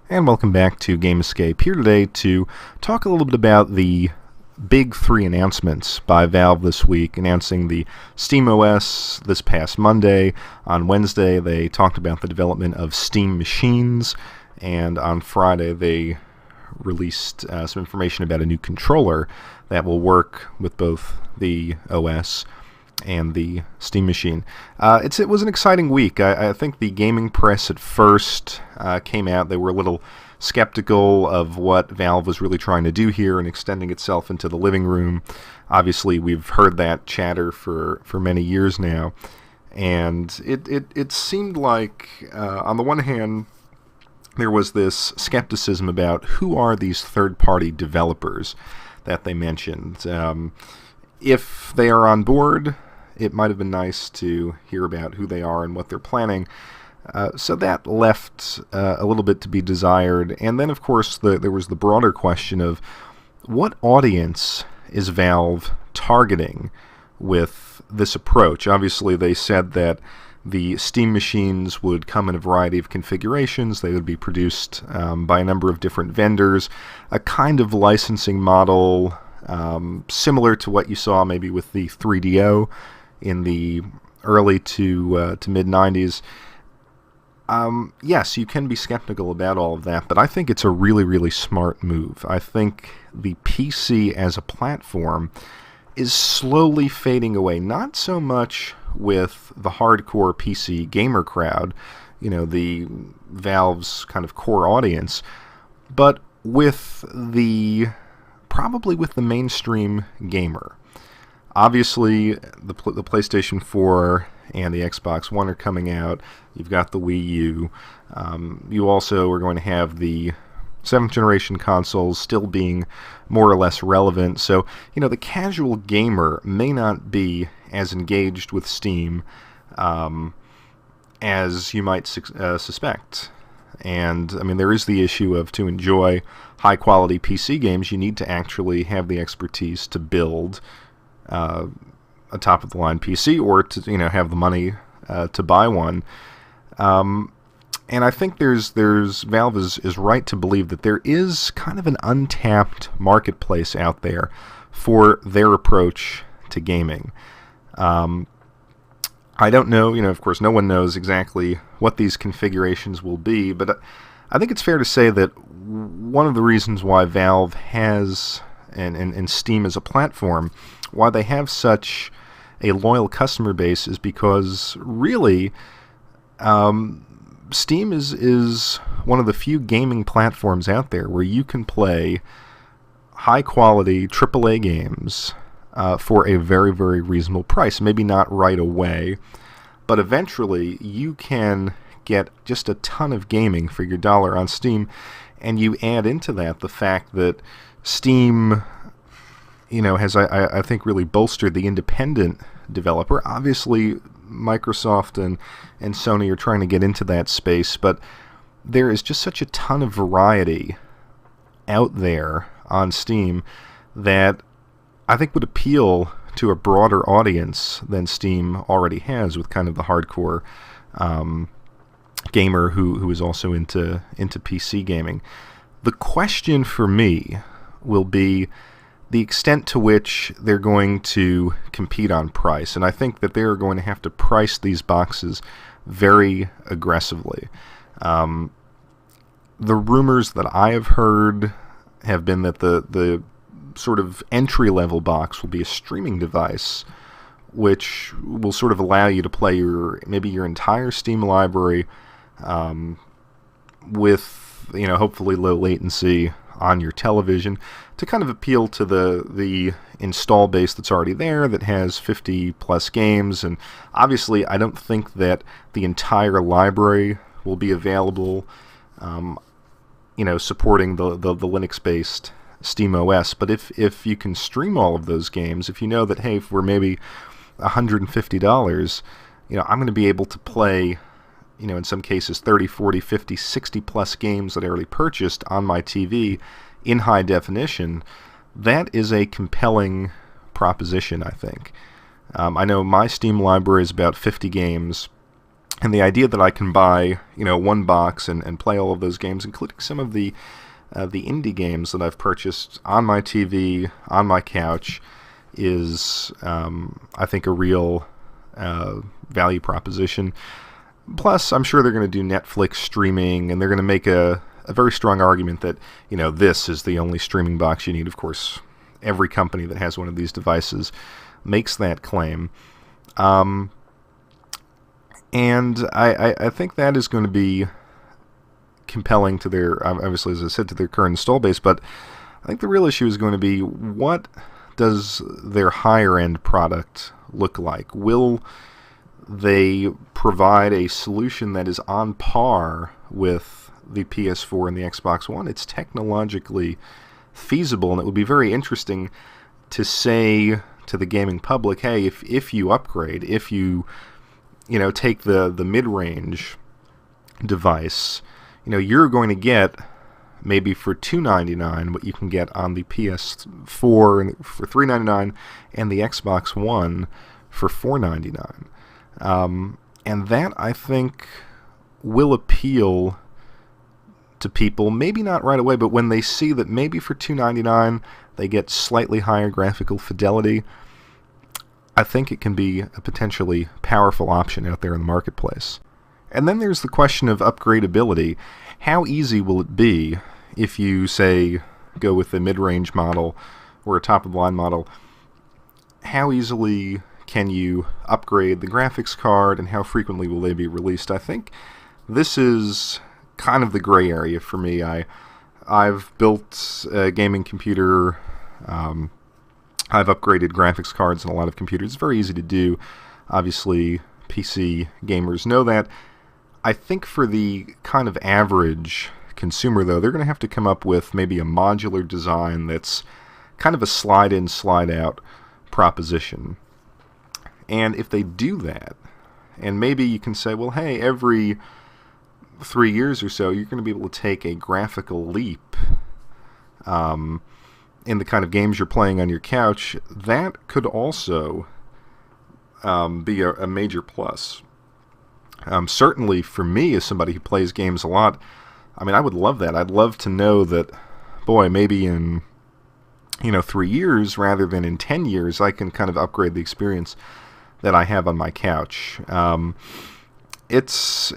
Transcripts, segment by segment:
And welcome back to Game Escape, here today to talk a little bit about the big three announcements by Valve this week, announcing the SteamOS this past Monday. On Wednesday, they talked about the development of Steam machines, and on Friday, they released some information about a new controller that will work with both the OS and the Steam machine. It was an exciting week. I think the gaming press at first came out. They were a little skeptical of what Valve was really trying to do here and extending itself into the living room. Obviously, we've heard that chatter for many years now. And it seemed like, on the one hand, there was this skepticism about who are these third-party developers that they mentioned. If they are on board, it might have been nice to hear about who they are and what they're planning. So that left a little bit to be desired. And then, of course, there was the broader question of what audience is Valve targeting with this approach? Obviously, they said that the Steam machines would come in a variety of configurations. They would be produced by a number of different vendors, a kind of licensing model similar to what you saw maybe with the 3DO in the early to mid-90s. Yes, you can be skeptical about all of that, but I think it's a really, really smart move. I think the PC as a platform is slowly fading away, not so much with the hardcore PC gamer crowd, the Valve's kind of core audience, but probably with the mainstream gamer. Obviously, the PlayStation 4 and the Xbox One are coming out. You've got the Wii U. You also are going to have the 7th generation consoles still being more or less relevant. So, the casual gamer may not be as engaged with Steam as you might suspect. And, there is the issue of, to enjoy high-quality PC games, you need to actually have the expertise to build a top-of-the-line PC, or to have the money to buy one. And I think Valve is right to believe that there is kind of an untapped marketplace out there for their approach to gaming. I don't know, of course, no one knows exactly what these configurations will be, but I think it's fair to say that one of the reasons why Valve has, and Steam as a platform, why they have such a loyal customer base is because, really, Steam is one of the few gaming platforms out there where you can play high-quality AAA games for a very, very reasonable price. Maybe not right away, but eventually you can get just a ton of gaming for your dollar on Steam, and you add into that the fact that Steam has, I think, really bolstered the independent developer. Obviously, Microsoft and Sony are trying to get into that space, but there is just such a ton of variety out there on Steam that I think would appeal to a broader audience than Steam already has, with kind of the hardcore gamer who is also into PC gaming. The question for me will be the extent to which they're going to compete on price. And I think that they're going to have to price these boxes very aggressively. The rumors that I have heard have been that the sort of entry-level box will be a streaming device, which will sort of allow you to play maybe your entire Steam library with, hopefully low latency on your television, to kind of appeal to the install base that's already there, that has 50 plus games. And obviously, I don't think that the entire library will be available, supporting the Linux-based SteamOS. But if you can stream all of those games, if you know that, hey, for maybe $150, I'm going to be able to play, in some cases 30, 40, 50, 60 plus games that I already purchased on my TV in high definition, that is a compelling proposition, I think. I know my Steam library is about 50 games. And the idea that I can buy, one box and play all of those games, including some of the indie games that I've purchased on my TV, on my couch, is, I think, a real value proposition. Plus, I'm sure they're going to do Netflix streaming, and they're going to make a very strong argument that, this is the only streaming box you need. Of course, every company that has one of these devices makes that claim. And I think that is going to be compelling to their, obviously, as I said, to their current install base. But I think the real issue is going to be, what does their higher-end product look like? Will they provide a solution that is on par with the PS4 and the Xbox One? It's technologically feasible, and it would be very interesting to say to the gaming public, hey, if you upgrade, if you take the mid-range device, you're going to get, maybe for $299, what you can get on the PS4 for $399 and the Xbox One for $499. And that, I think, will appeal to people, maybe not right away, but when they see that maybe for $299 they get slightly higher graphical fidelity, I think it can be a potentially powerful option out there in the marketplace. And then there's the question of upgradability. How easy will it be if you, say, go with a mid-range model or a top-of-the-line model? How easily can you upgrade the graphics card, and how frequently will they be released? I think this is kind of the gray area for me. I've built a gaming computer. I've upgraded graphics cards in a lot of computers. It's very easy to do. Obviously, PC gamers know that. I think for the kind of average consumer, though, they're going to have to come up with maybe a modular design that's kind of a slide-in, slide-out proposition. And if they do that, and maybe you can say, well, hey, every 3 years or so, you're going to be able to take a graphical leap in the kind of games you're playing on your couch, that could also be a major plus. Certainly for me, as somebody who plays games a lot, I would love that. I'd love to know that, boy, maybe in 3 years rather than in 10 years, I can kind of upgrade the experience that I have on my couch. It's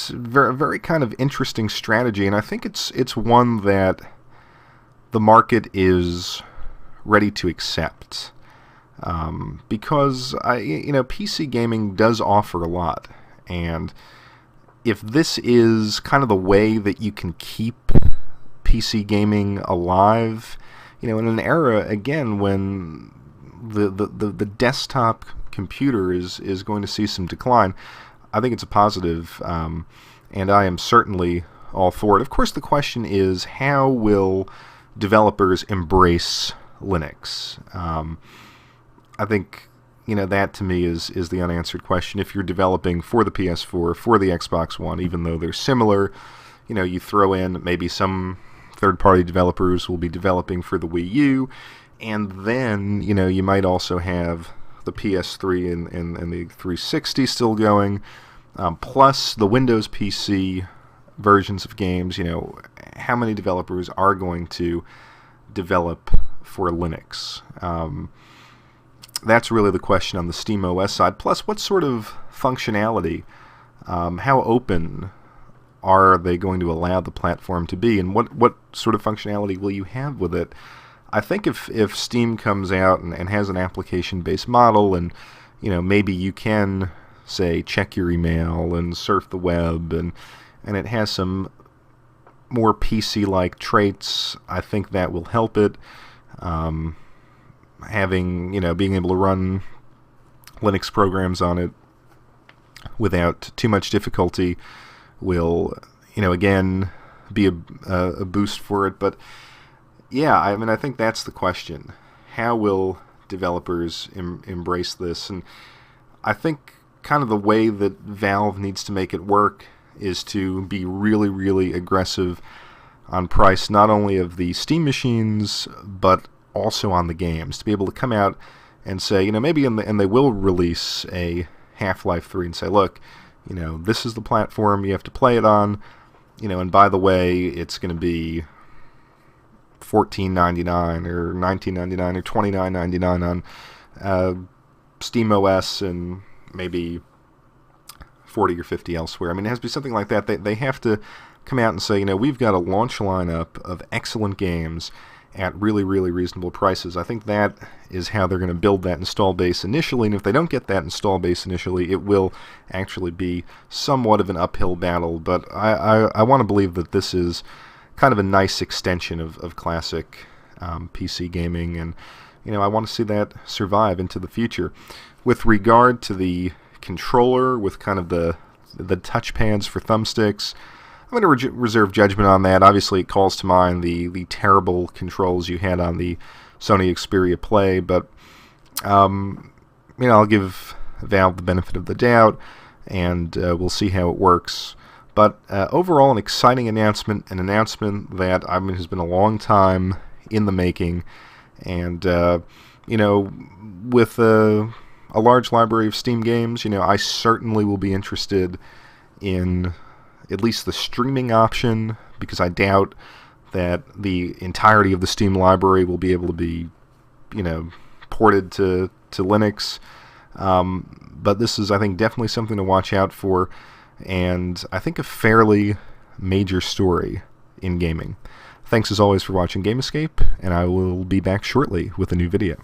very, very kind of interesting strategy, and I think it's one that the market is ready to accept, because PC gaming does offer a lot, and if this is kind of the way that you can keep PC gaming alive, in an era again when the desktop computer is going to see some decline, I think it's a positive, and I am certainly all for it. Of course, the question is, how will developers embrace Linux? I think that to me is the unanswered question. If you're developing for the PS4, for the Xbox One, even though they're similar, you throw in maybe some third-party developers will be developing for the Wii U, and then you might also have the PS3 and the 360 still going, plus the Windows PC versions of games. How many developers are going to develop for Linux? That's really the question on the SteamOS side. Plus, what sort of functionality, how open are they going to allow the platform to be, and what sort of functionality will you have with it? I think if Steam comes out and has an application-based model, and maybe you can, say, check your email and surf the web, and it has some more PC-like traits, I think that will help it. Being able to run Linux programs on it without too much difficulty will, again, be a boost for it. But yeah, I think that's the question. How will developers embrace this? And I think kind of the way that Valve needs to make it work is to be really, really aggressive on price, not only of the Steam machines, but also on the games. To be able to come out and say, maybe and they will release a Half-Life 3 and say, look, this is the platform you have to play it on, and by the way, it's going to be $14.99 or $19.99 or $29.99 on SteamOS and maybe 40 or 50 elsewhere. I mean, it has to be something like that. They have to come out and say, we've got a launch lineup of excellent games at really, really reasonable prices. I think that is how they're going to build that install base initially, and if they don't get that install base initially, it will actually be somewhat of an uphill battle, but I want to believe that this is kind of a nice extension of classic PC gaming, and I want to see that survive into the future. With regard to the controller, with kind of the touchpads for thumbsticks, I'm going to reserve judgment on that. Obviously, it calls to mind the terrible controls you had on the Sony Xperia Play, but I'll give Valve the benefit of the doubt, and we'll see how it works. But overall, an exciting announcement, an announcement that has been a long time in the making, and with a large library of Steam games, I certainly will be interested in at least the streaming option, because I doubt that the entirety of the Steam library will be able to be, ported to Linux. But this is, I think, definitely something to watch out for, and I think a fairly major story in gaming. Thanks as always for watching Game Escape, and I will be back shortly with a new video.